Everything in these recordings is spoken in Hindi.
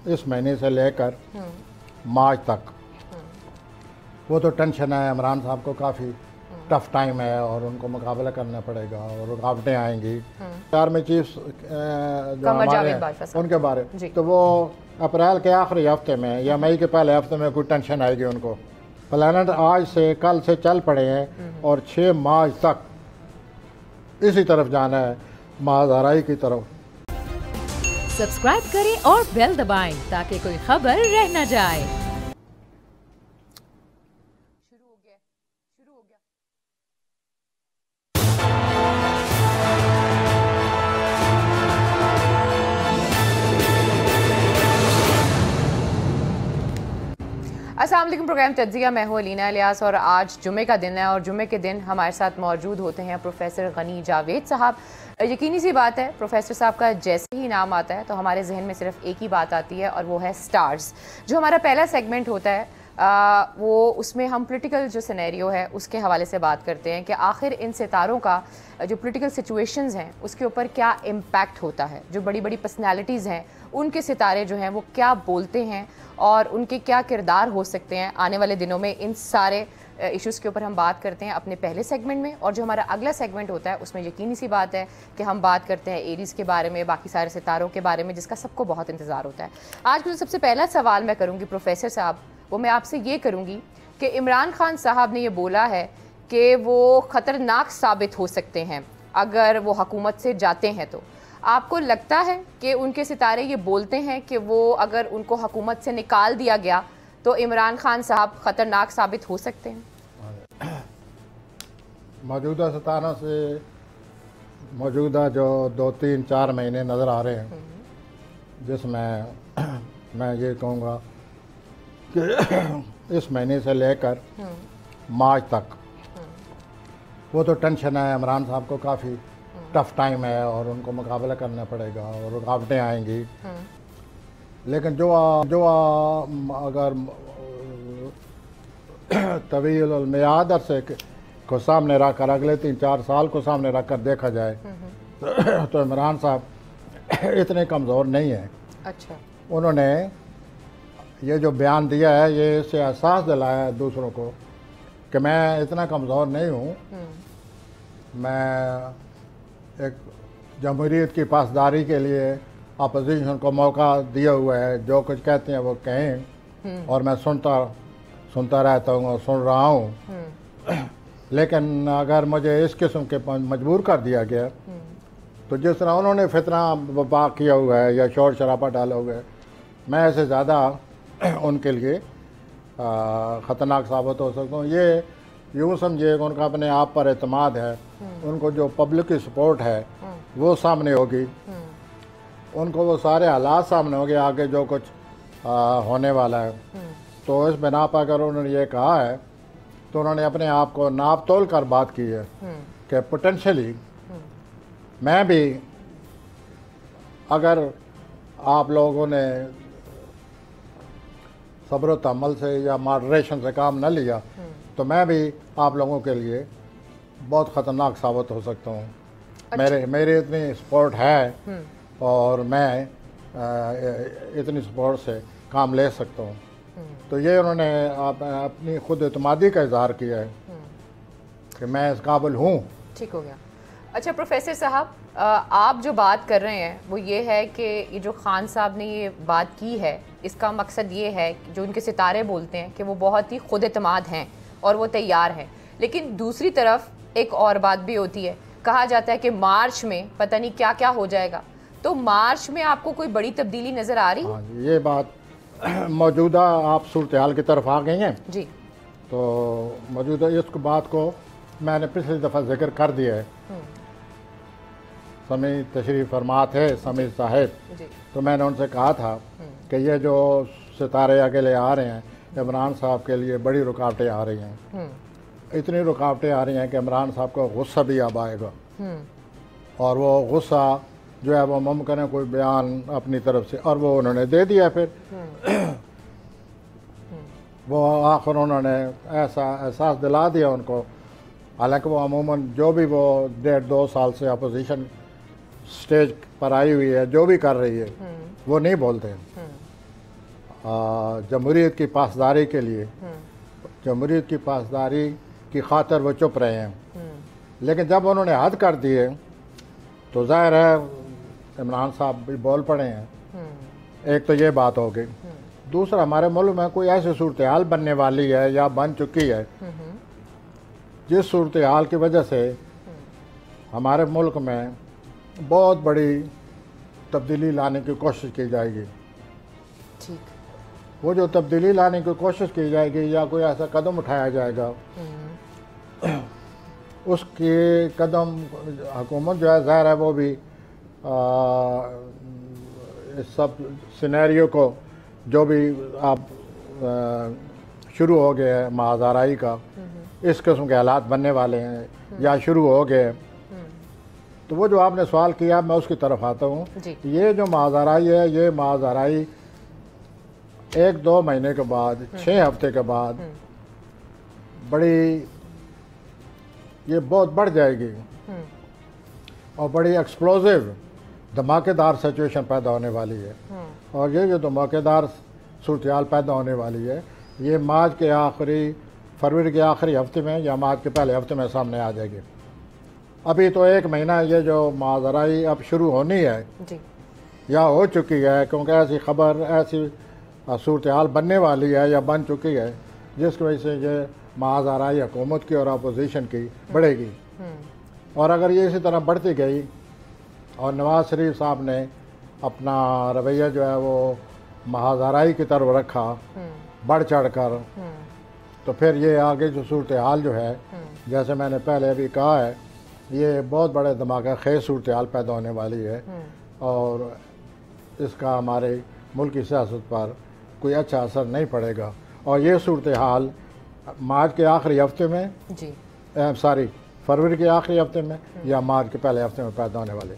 इस महीने से लेकर मार्च तक वो तो टेंशन है, इमरान साहब को काफ़ी टफ टाइम है और उनको मुकाबला करना पड़ेगा और रुकावटें आएंगी। आर्मी चीफ जो हमारे हैं उनके बारे में तो वो अप्रैल के आखिरी हफ्ते में या मई के पहले हफ्ते में कोई टेंशन आएगी उनको। प्लानट आज से कल से चल पड़े हैं और 6 मार्च तक इसी तरफ जाना है, महाधाराई की तरफ। सब्सक्राइब करें और बेल दबाएं ताकि कोई खबर रह न जाए। अस्सलाम वालेकुम। प्रोग्राम तज्ज़िया, मैं हूँ अलीना इलियास और आज जुमे का दिन है और जुमे के दिन हमारे साथ मौजूद होते हैं प्रोफेसर गनी जावेद साहब। यकीनी सी बात है, प्रोफेसर साहब का जैसे ही नाम आता है तो हमारे जहन में सिर्फ एक ही बात आती है और वो है स्टार्स। जो हमारा पहला सेगमेंट होता है वो उसमें हम पॉलिटिकल जो सिनेरियो है उसके हवाले से बात करते हैं कि आखिर इन सितारों का जो पॉलिटिकल सिचुएशंस हैं उसके ऊपर क्या इम्पैक्ट होता है। जो बड़ी बड़ी पर्सनालिटीज़ हैं उनके सितारे जो हैं वो क्या बोलते हैं और उनके क्या किरदार हो सकते हैं आने वाले दिनों में। इन सारे इश्यूज़ के ऊपर हम बात करते हैं अपने पहले सेगमेंट में। और जो हमारा अगला सेगमेंट होता है उसमें यकीनी सी बात है कि हम बात करते हैं एरीज़ के बारे में, बाकी सारे सितारों के बारे में जिसका सबको बहुत इंतज़ार होता है। आज जो सबसे पहला सवाल मैं करूँगी प्रोफेसर साहब, वो मैं आपसे ये करूँगी कि इमरान खान साहब ने ये बोला है कि वो ख़तरनाक साबित हो सकते हैं अगर वो हुकूमत से जाते हैं। तो आपको लगता है कि उनके सितारे ये बोलते हैं कि वो अगर उनको हुकूमत से निकाल दिया गया तो इमरान खान साहब ख़तरनाक साबित हो सकते हैं? मौजूदा सितारों से मौजूदा जो 2-3-4 महीने नज़र आ रहे हैं जिसमें मैं ये कहूँगा कि इस महीने से लेकर मार्च तक वो तो टेंशन है, इमरान साहब को काफ़ी टफ टाइम है और उनको मुकाबला करना पड़ेगा और रुकावटें आएंगी। लेकिन जो अगर तवील मियाद अरसे को सामने रख कर अगले 3-4 साल को सामने रख कर देखा जाए तो इमरान साहब इतने कमज़ोर नहीं हैं। अच्छा, उन्होंने ये जो बयान दिया है ये इससे एहसास दिलाया है दूसरों को कि मैं इतना कमज़ोर नहीं हूँ। मैं एक जमहूरियत की पासदारी के लिए अपोजिशन को मौका दिया हुआ है, जो कुछ कहते हैं वो कहें और मैं सुनता रहता हूँ और सुन रहा हूँ। लेकिन अगर मुझे इस किस्म के मजबूर कर दिया गया तो जिस तरह उन्होंने फितना बपा किया हुआ है या शोर शराबा डाला हुआ है, मैं ऐसे ज़्यादा उनके लिए ख़तरनाक साबित हो सकता हूँ। ये यूँ समझिए कि उनका अपने आप पर एतमाद है, उनको जो पब्लिक की सपोर्ट है वो सामने होगी, उनको वो सारे हालात सामने होंगे आगे जो कुछ होने वाला है। तो इस बिना पर अगर उन्होंने ये कहा है तो उन्होंने अपने आप को नाप तोल कर बात की है कि पोटेंशली मैं भी, अगर आप लोगों ने सब्र तहम्मुल से या मॉडरेशन से काम न लिया तो मैं भी आप लोगों के लिए बहुत ख़तरनाक साबित हो सकता हूँ। अच्छा। मेरी इतनी सपोर्ट है और मैं इतनी सपोर्ट से काम ले सकता हूँ। तो ये उन्होंने अपनी खुद एतमादी का इजहार किया है कि मैं इस काबिल हूँ। ठीक हो गया। अच्छा प्रोफेसर साहब, आप जो बात कर रहे हैं वो ये है कि ये जो खान साहब ने ये बात की है इसका मकसद ये है कि जो उनके सितारे बोलते हैं कि वो बहुत ही खुद एतमाद हैं और वो तैयार हैं। लेकिन दूसरी तरफ एक और बात भी होती है, कहा जाता है कि मार्च में पता नहीं क्या क्या हो जाएगा। तो मार्च में आपको कोई बड़ी तब्दीली नज़र आ रही? हाँ, ये बात मौजूदा आप सूरत हाल की तरफ आ गई हैं जी। तो मौजूदा इस बात को मैंने पिछली दफ़ा जिक्र कर दिया है। समी तशरीफ़ फरमा थे समी साहिब, तो मैंने उनसे कहा था कि ये जो सितारे अकेले आ रहे हैं इमरान साहब के लिए बड़ी रुकावटें आ रही हैं। इतनी रुकावटें आ रही हैं कि इमरान साहब को गुस्सा भी अब आएगा और वो गुस्सा जो है वो मुमकिन है कोई बयान अपनी तरफ से, और वो उन्होंने दे दिया। फिर वो आखिर उन्होंने ऐसा एहसास दिला दिया उनको, हालांकि वो अमूमन जो भी वो 1.5-2 साल से अपोजिशन स्टेज पर आई हुई है, जो भी कर रही है वो नहीं बोलते हैं। जमहूरियत की पासदारी के लिए, जमहूरियत की पासदारी की खातिर वो चुप रहे हैं। लेकिन जब उन्होंने हद कर दिए तो ज़ाहिर है इमरान साहब भी बोल पड़े हैं। एक तो ये बात हो गई। दूसरा, हमारे मुल्क में कोई ऐसी सूरत हाल बनने वाली है या बन चुकी है जिस सूरत हाल की वजह से हमारे मुल्क में बहुत बड़ी तब्दीली लाने की कोशिश की जाएगी। ठीक। वो जो तब्दीली लाने की कोशिश की जाएगी या कोई ऐसा कदम उठाया जाएगा, उसके कदम हुकूमत जो है ज़ाहिर है वो भी इस सब सिनेरियो को जो भी आप शुरू हो गए है महाज़ाराई का, इस किस्म के हालात बनने वाले हैं या शुरू हो गए। तो वो जो आपने सवाल किया मैं उसकी तरफ आता हूँ। ये जो महाज़ाराई है, ये महाज़ाराई 1-2 महीने के बाद, 6 हफ्ते के बाद बड़ी, ये बहुत बढ़ जाएगी और बड़ी एक्सप्लोजिव धमाकेदार सिचुएशन पैदा होने वाली है। और ये जो धमाकेदार सूरत पैदा होने वाली है, ये मार्च के आखिरी, फरवरी के आखिरी हफ्ते में या मार्च के पहले हफ्ते में सामने आ जाएगी। अभी तो 1 महीना ये जो महाज़ाराई अब शुरू होनी है जी। या हो चुकी है, क्योंकि ऐसी खबर, ऐसी सूरत हाल बनने वाली है या बन चुकी है जिसकी वजह से ये महाज़ाराई हुकूमत की और अपोजिशन की बढ़ेगी। और अगर ये इसी तरह बढ़ती गई और नवाज शरीफ साहब ने अपना रवैया जो है वो महाज़ाराई की तरफ रखा बढ़ चढ़ कर, तो फिर ये आगे जो सूरत हाल जो है, जैसे मैंने पहले अभी कहा है, ये बहुत बड़े धमाका खेज सूरत हाल पैदा होने वाली है और इसका हमारे मुल्क की सियासत पर कोई अच्छा असर नहीं पड़ेगा। और ये सूरत हाल मार्च के आखिरी हफ्ते में जी, फरवरी के आखिरी हफ्ते में या मार्च के पहले हफ्ते में पैदा होने वाले।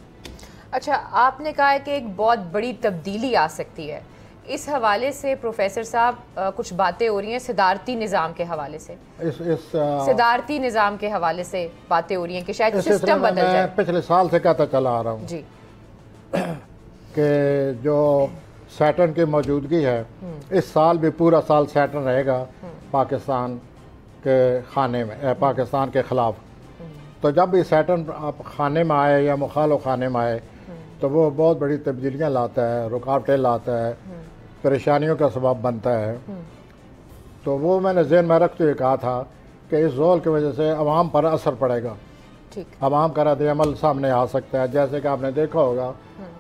अच्छा, आपने कहा है कि एक बहुत बड़ी तब्दीली आ सकती है। इस हवाले से प्रोफेसर साहब कुछ बातें हो रही हैं सदारती निज़ाम के हवाले से, सदारती निज़ाम के हवाले से बातें हो रही हैं कि शायद सिस्टम बदल जाए। पिछले साल से कहता चला आ रहा हूँ जी कि जो सैटर्न की मौजूदगी है, इस साल भी पूरा साल सैटर्न रहेगा पाकिस्तान के खाने में, पाकिस्तान के ख़िलाफ़। तो जब भी सैटर्न आप खाने में आए या मुखालिफ खाने में आए तो वो बहुत बड़ी तब्दीलियाँ लाता है, रुकावटें लाता है, परेशानियों का सबब बनता है। तो वो मैंने ज़हन में रखते हुए कहा था कि इस ज़ोल की वजह से अवाम पर असर पड़ेगा, अवाम का रद्द-ए-अमल सामने आ सकता है। जैसे कि आपने देखा होगा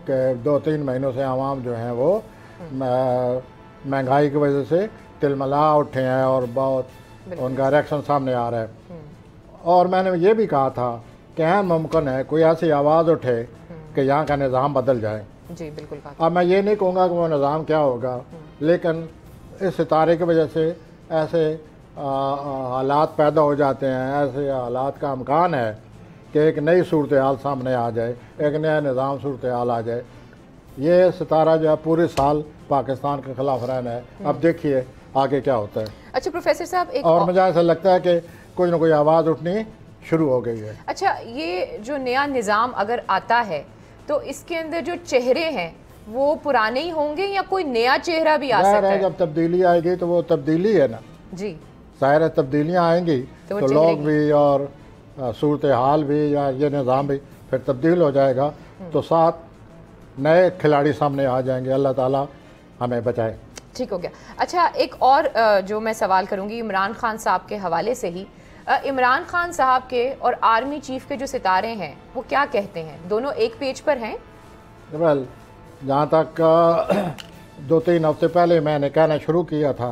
कि 2-3 महीनों से अवाम जो हैं वो महंगाई की वजह से तिलमिला उठे हैं और बहुत उनका रिएक्शन सामने आ रहा है। और मैंने ये भी कहा था कि अहम मुमकिन है कोई ऐसी आवाज़ उठे कि यहाँ का निज़ाम बदल जाए। जी बिल्कुल। अब मैं ये नहीं कहूँगा कि वो निज़ाम क्या होगा, लेकिन इस सितारे की वजह से ऐसे हालात पैदा हो जाते हैं, ऐसे हालात का इम्कान है कि एक नई सूरत हाल सामने आ जाए, एक नया निज़ाम सूरत हाल आ जाए। ये सितारा जो है पूरे साल पाकिस्तान के ख़िलाफ़ रहना है। अब देखिए आगे क्या होता है। अच्छा प्रोफेसर साहब, एक और मुझे ऐसा लगता है कि कोई ना कोई आवाज़ उठनी शुरू हो गई है। अच्छा, ये जो नया निज़ाम अगर आता है तो इसके अंदर जो चेहरे हैं वो पुराने ही होंगे या कोई नया चेहरा भी आ सकता है? जब तब्दीली आएगी तो वो तब्दीली है ना जी, ज़ाहिर है तब्दीलियाँ आएंगी तो लोग भी और सूरत हाल भी या ये निज़ाम भी फिर तब्दील हो जाएगा, तो साथ नए खिलाड़ी सामने आ जाएंगे। अल्लाह ताला हमें बचाए। ठीक हो गया। अच्छा, एक और जो मैं सवाल करूंगी इमरान खान साहब के हवाले से ही, इमरान खान साहब के और आर्मी चीफ के जो सितारे हैं वो क्या कहते हैं? दोनों एक पेज पर हैं? वेल, जहाँ तक 2-3 हफ्ते पहले मैंने कहना शुरू किया था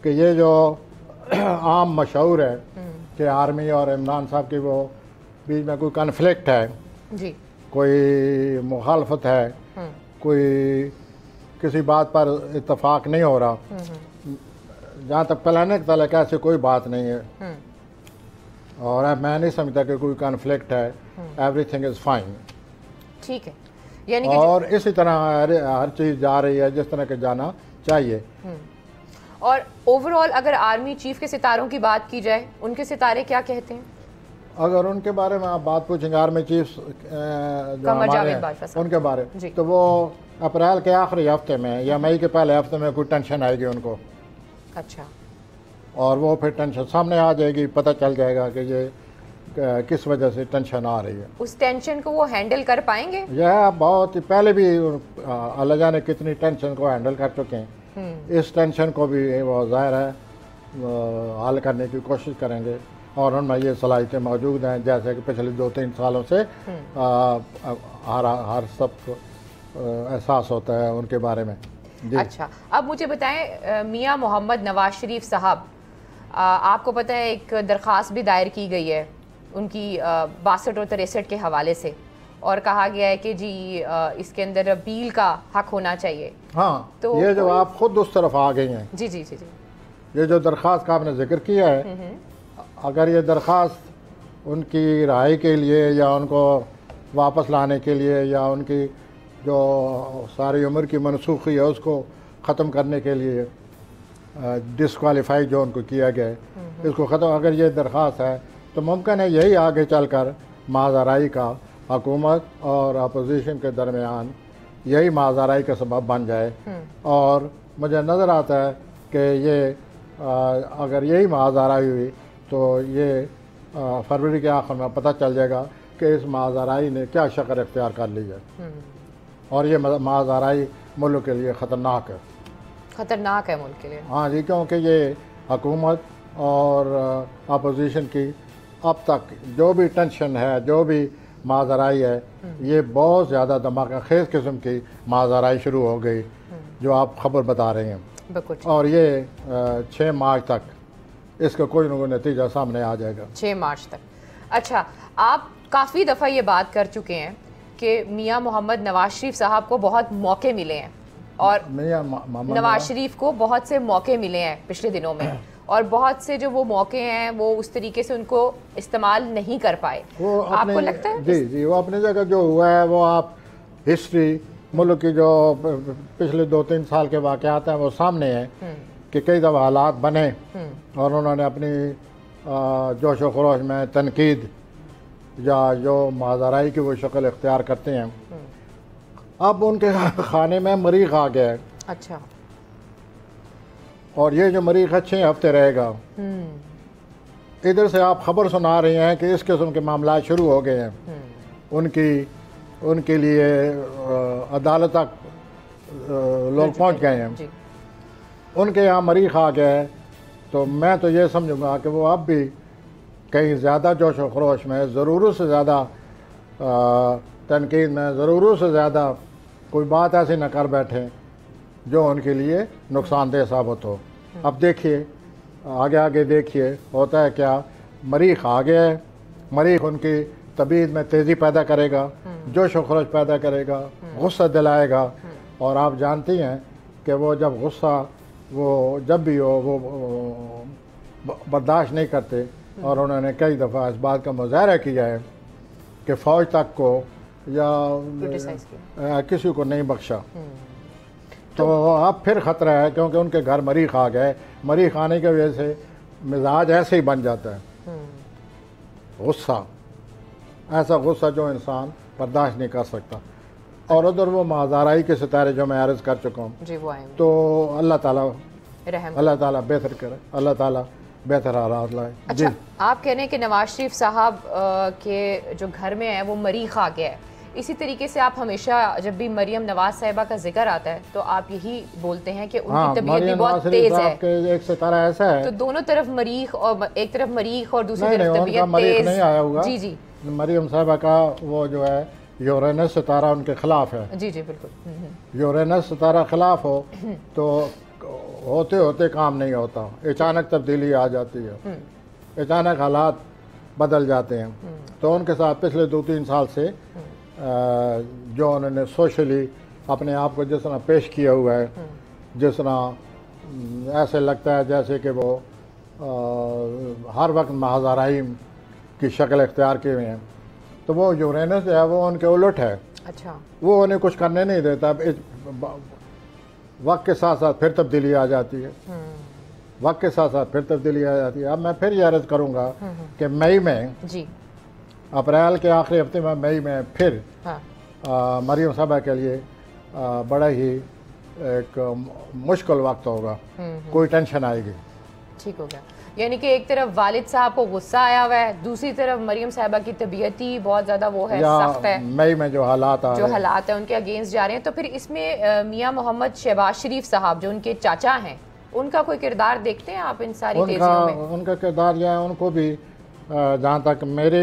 कि ये जो आम मशहूर है कि आर्मी और इमरान साहब की वो बीच में कोई कन्फ्लिक्ट है जी, कोई मुखालफत है, कोई किसी बात पर इत्तेफाक नहीं हो रहा, जहाँ तक प्लानिंग तलक ऐसे कोई बात नहीं है और मैं नहीं समझता कि कोई कॉन्फ्लिक्ट है। Everything is fine. ठीक है, यानी और इसी तरह हर चीज़ जा रही है जिस तरह के जाना चाहिए। और ओवरऑल अगर आर्मी चीफ के सितारों की बात की जाए, उनके सितारे क्या कहते हैं? अगर उनके बारे में आप बात पूछेंगे आर्मी चीफ जो हमारे हैं उनके बारे में, तो वो अप्रैल के आखिरी हफ्ते में या मई के पहले हफ्ते में कोई टेंशन आएगी उनको। अच्छा। और वो फिर टेंशन सामने आ जाएगी, पता चल जाएगा कि ये किस वजह से टेंशन आ रही है। उस टेंशन को वो हैंडल कर पाएंगे? यह बहुत ही पहले भी अल्लाह जाने कितनी टेंशन को हैंडल कर चुके हैं। इस टेंशन को भी वो ज़ाहिर है हल करने की कोशिश करेंगे और उनमें ये सलाहियतें मौजूद हैं, जैसे कि पिछले 2-3 सालों से हर सबको एहसास होता है उनके बारे में। जी। अच्छा, अब मुझे बताएं मियां मोहम्मद नवाज शरीफ साहब, आपको पता है एक दरख्वास्त भी दायर की गई है उनकी 62 और 63 के हवाले से, और कहा गया है कि जी इसके अंदर अपील का हक होना चाहिए। हाँ, तो ये जो आप खुद उस तरफ आ गई हैं। जी जी जी जी। ये जो दरख्वास्त का आपने जिक्र किया है, अगर ये दरख्वास्त उनकी राय के लिए या उनको वापस लाने के लिए या उनकी जो सारी उम्र की मनसूखी है उसको ख़त्म करने के लिए डिसक्वालीफाई जो उनको किया गया है, इसको ख़त्म, अगर ये दरख्वास्त है तो मुमकिन है यही आगे चलकर माज़ाराई का हुकूमत और अपोजिशन के दरमियान यही माज़ाराई का सबब बन जाए। और मुझे नज़र आता है कि ये अगर यही माज़ाराई हुई तो ये फरवरी के आखिर में पता चल जाएगा कि इस माज़ाराई ने क्या शक्ल इख्तियार कर ली है, और ये माज़ाराई मुल्क के लिए ख़तरनाक है। ख़तरनाक है मुल्क के लिए। हाँ जी, क्योंकि ये हुकूमत और अपोजिशन की अब तक जो भी टेंशन है, जो भी माज़ाराई है, ये बहुत ज़्यादा धमाका खेज किस्म की माज़ाराई शुरू हो गई जो आप खबर बता रहे हैं। और ये 6 मार्च तक इसका कोई ना कोई नतीजा सामने आ जाएगा। 6 मार्च तक। अच्छा, आप काफ़ी दफ़ा ये बात कर चुके हैं कि मियां मोहम्मद नवाज शरीफ साहब को बहुत मौके मिले हैं, और नवाज शरीफ को बहुत से मौके मिले हैं पिछले दिनों में, और बहुत से जो वो मौके हैं वो उस तरीके से उनको इस्तेमाल नहीं कर पाए। आपको लगता है? जी जी, वो अपनी जगह जो हुआ है वो आप हिस्ट्री मुल्क की जो पिछले 2-3 साल के वाक़यात हैं वो सामने हैं कि कई दफ़ा हालात बने और उन्होंने अपनी जोश व खरोश में तनकीद या जो माज़ाराई की वो शक्ल इख्तियार करते हैं। अब उनके खाने में मरीख आ गया है। अच्छा। और ये जो मरीख 6 हफ्ते रहेगा। इधर से आप खबर सुना रहे हैं कि इस किस्म के मामला शुरू हो गए हैं, उनके लिए अदालत तक लोग पहुंच गए हैं, उनके यहाँ मरीख आ गया है। तो मैं तो ये समझूंगा कि वो अब भी कहीं ज़्यादा जोश व खरोश में, ज़रूरत से ज़्यादा तनकीद में, ज़रूरत से ज़्यादा कोई बात ऐसी न कर बैठें जो उनके लिए नुकसानदेह साबित हो। अब देखिए आगे आगे देखिए होता है क्या। मरीख आ गया है, मरीख उनकी तबीयत में तेज़ी पैदा करेगा, जोश व खरोश पैदा करेगा, गुस्सा दिलाएगा। और आप जानती हैं कि वो जब गुस्सा वो जब भी हो वो बर्दाश्त नहीं करते, और उन्होंने कई दफ़ा इस बात का मुजाहरा किया है कि फ़ौज तक को या किसी को नहीं बख्शा। तो अब फिर ख़तरा है क्योंकि उनके घर मरीख आ गए। मरीख आने की वजह से मिजाज ऐसे ही बन जाता है, गुस्सा, ऐसा गुस्सा जो इंसान बर्दाश्त नहीं कर सकता। और उधर वो माज़ाराई के सितारे जो मैं अर्ज़ कर चुका हूँ, तो अल्लाह ताला बेहतर करे, अल्लाह ताला बेहतर हालात लाए। अच्छा, आप कह रहे हैं कि नवाज शरीफ साहब के जो घर में है वो मरीख आ गया है। इसी तरीके से आप हमेशा जब भी मरियम नवाज साहिबा का जिक्र आता है तो आप यही बोलते हैं कि उनकी तबीयत भी बहुत तेज है। एक सितारा ऐसा है, तो दोनों तरफ मरीख, और एक तरफ मरीख और दूसरी तरफ तबीयत तेज नहीं आया होगा। जी जी, मरियम साहिबा का वो जो है यूरेनस सितारा उनके खिलाफ है। जी जी बिल्कुल। यूरेनस सितारा खिलाफ हो तो होते होते काम नहीं होता, अचानक तब्दीली आ जाती है, अचानक हालात बदल जाते हैं। तो उनके साथ पिछले 2-3 साल से जो उन्होंने सोशली अपने आप को जिस तरह पेश किया हुआ है, जिस तरह ऐसे लगता है जैसे कि वो हर वक्त माज़ाराई की शक्ल इख्तियार किए हुए हैं। तो वो यूरेनस जो है वो उनके उलट है। अच्छा। वो उन्हें कुछ करने नहीं देता। वक्त के साथ साथ फिर तब्दीली आ जाती है, वक्त के साथ साथ फिर तब्दीली आ जाती है। अब मैं फिर ये अर्ज़ करूँगा कि मई में जी, अप्रैल के आखिरी हफ्ते में, मई में फिर मरियम साहिबा के लिए बड़ा ही एक मुश्किल वक्त होगा, कोई टेंशन आएगी। ठीक हो गया। यानी कि एक तरफ वालिद साहब को गुस्सा आया हुआ है, दूसरी तरफ मरियम साहिबा की तबीयत ही बहुत ज़्यादा वो है, सख्त है। मई में जो हालात है उनके अगेंस्ट जा रहे हैं, तो फिर इसमें मियां मोहम्मद शहबाज शरीफ साहब जो उनके चाचा हैं, उनका कोई किरदार देखते हैं आप इन सारी तेजियों में? उनका किरदार यह है, उनको भी जहाँ तक मेरे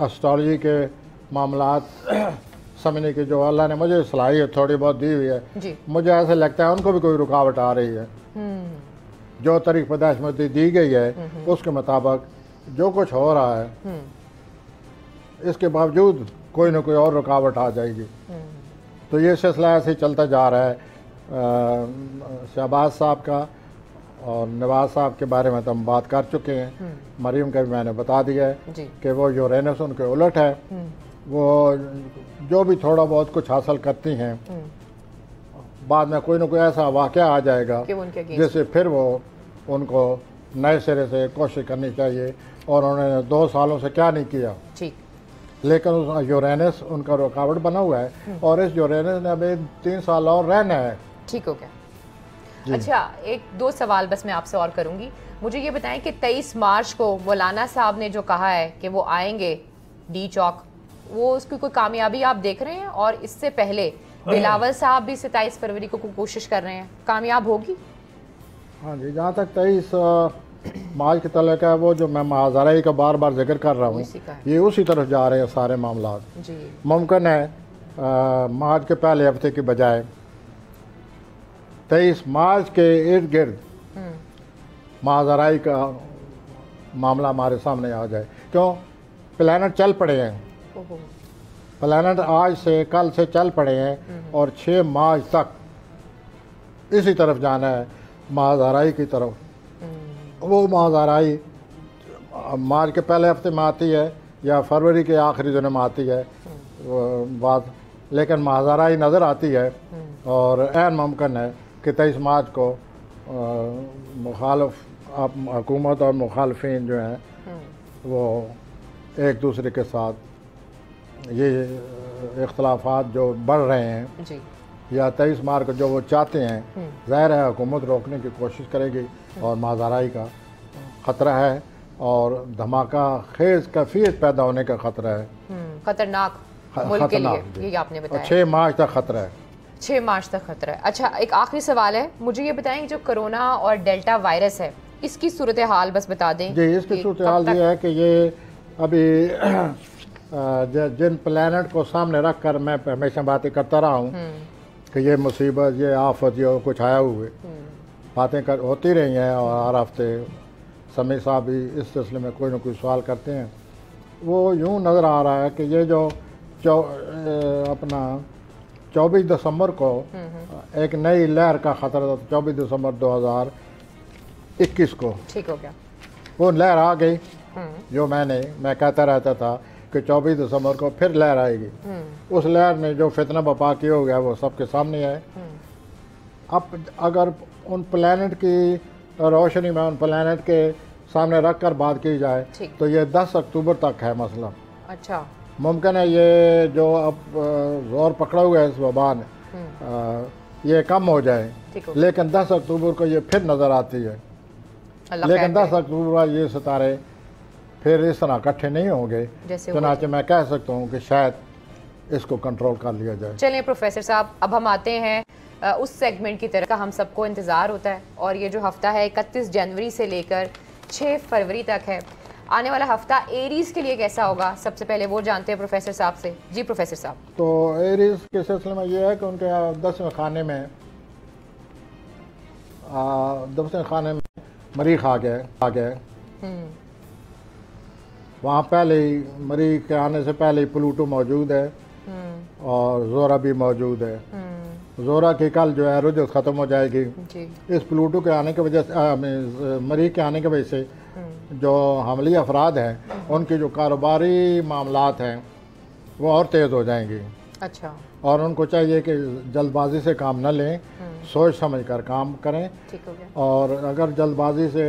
एस्ट्रोलॉजी के मामलात समझने की जो अल्लाह ने मुझे सलाहियत थोड़ी बहुत दी हुई है, मुझे ऐसा लगता है उनको भी कोई रुकावट आ रही है। जो तारीख पैदाइश में दी गई है उसके मुताबिक जो कुछ हो रहा है, इसके बावजूद कोई ना कोई और रुकावट आ जाएगी। तो ये सिलसिला ऐसे चलता जा रहा है। शहबाज साहब का और नवाज साहब के बारे में तो हम बात कर चुके हैं, मरीम का भी मैंने बता दिया है कि वो यूरेनस उनके उलट है। वो जो भी थोड़ा बहुत कुछ हासिल करती हैं, बाद में कोई ना कोई ऐसा वाक़या आ जाएगा जिससे फिर वो उनको नए सिरे से कोशिश करनी चाहिए। और उन्होंने 2 सालों से क्या नहीं किया, लेकिन उस यूरेनस उनका रुकावट बना हुआ है और इस यूरेनस ने अभी 3 साल और रहना है। ठीक हो गया। अच्छा, 1-2 सवाल बस मैं आपसे और करूंगी। मुझे ये बताएं कि 23 मार्च को मौलाना साहब ने जो कहा है कि वो आएंगे डी चौक, वो उसकी कोई कामयाबी आप देख रहे हैं? और इससे पहले बिलावल साहब भी 27 फरवरी को कोशिश कर रहे हैं, कामयाब होगी? हाँ जी, जहाँ तक 23 मार्च के तलक है, वो जो मैं महाजराई का बार बार जिक्र कर रहा हूँ, ये उसी तरफ जा रहे हैं सारे मामला। मुमकिन है मार्च के पहले हफ्ते की बजाय 23 मार्च के इर्द गिर्द महाजराई का मामला हमारे सामने आ जाए। क्यों? प्लानट चल पड़े हैं, प्लानट आज से कल से चल पड़े हैं और 6 मार्च तक इसी तरफ जाना है, महाजराई की तरफ। वो महाजराई मार्च के पहले हफ्ते में आती है या फरवरी के आखिरी दिनों में आती है बात, लेकिन महाजराई नज़र आती है। और ऐन मुमकिन है कि 23 मार्च को मुखालिफ हुकूमत और मुखालफिन जो हैं वो एक दूसरे के साथ ये इख्तलाफात जो बढ़ रहे हैं जी। या 23 मार्च को जो वो चाहते हैं, ज़ाहिर है हुकूमत रोकने की कोशिश करेगी और महाजराई का ख़तरा है और धमाका खेज कैफियत पैदा होने का ख़तरा है, खतरनाक मुल्क के लिए, ये आपने बताया। 6 मार्च तक ख़तरा है, 6 मार्च तक खतरा है। अच्छा, एक आखिरी सवाल है, मुझे ये बताएं जो कोरोना और डेल्टा वायरस है, इसकी सूरत हाल बस बता दें। जी, इसकी सूरत हाल ये है कि ये अभी जिन प्लानट को सामने रख कर मैं हमेशा बातें करता रहा हूँ कि ये मुसीबत, ये आफत, ये कुछ आया हुए बातें होती रही हैं और हर हफ्ते समी साहब भी इस सिलसिले में कोई ना कोई सवाल करते हैं। वो यूँ नज़र आ रहा है कि ये जो अपना 24 दिसंबर को एक नई लहर का ख़तरा था, 24 दिसंबर 2021 को। ठीक हो गया। वो लहर आ गई जो मैं कहता रहता था कि 24 दिसंबर को फिर लहर आएगी। उस लहर ने जो फितना बपा किया हो गया वो सबके सामने है। अब अगर उन प्लैनेट की रोशनी में उन प्लैनेट के सामने रख कर बात की जाए तो ये 10 अक्टूबर तक है मसला। अच्छा, मुमकिन है ये जो अब जोर पकड़ा हुआ है इस वबा ने ये कम हो जाए, लेकिन 10 अक्टूबर को ये फिर नज़र आती है। लेकिन 10 अक्टूबर ये सितारे फिर इस तरह इकट्ठे नहीं होंगे, चुनाचे मैं कह सकता हूँ कि शायद इसको कंट्रोल कर लिया जाए। चलिए प्रोफेसर साहब, अब हम आते हैं उस सेगमेंट की तरह का हम सबको इंतज़ार होता है, और ये जो हफ्ता है 31 जनवरी से लेकर 6 फरवरी तक है। आने वाला हफ्ता एरीज के लिए कैसा होगा, सबसे पहले वो जानते हैं प्रोफेसर साहब से। जी प्रोफेसर साहब। तो एरीज के सिलसिले में ये है कि उनके 10वें खाने में मरीख आ गए। वहाँ पहले ही मरीख के आने से पहले ही प्लूटो मौजूद है और जोरा भी मौजूद है। जोरा की कल जो है रुजत ख़त्म हो जाएगी। इस प्लूटो के आने की वजह से, मरीख के आने की वजह से जो हमली अफराद हैं उनके जो कारोबारी मामलात हैं वो और तेज़ हो जाएंगी। अच्छा। और उनको चाहिए कि जल्दबाजी से काम न लें, सोच समझ कर काम करें। ठीक हो गया। और अगर जल्दबाजी से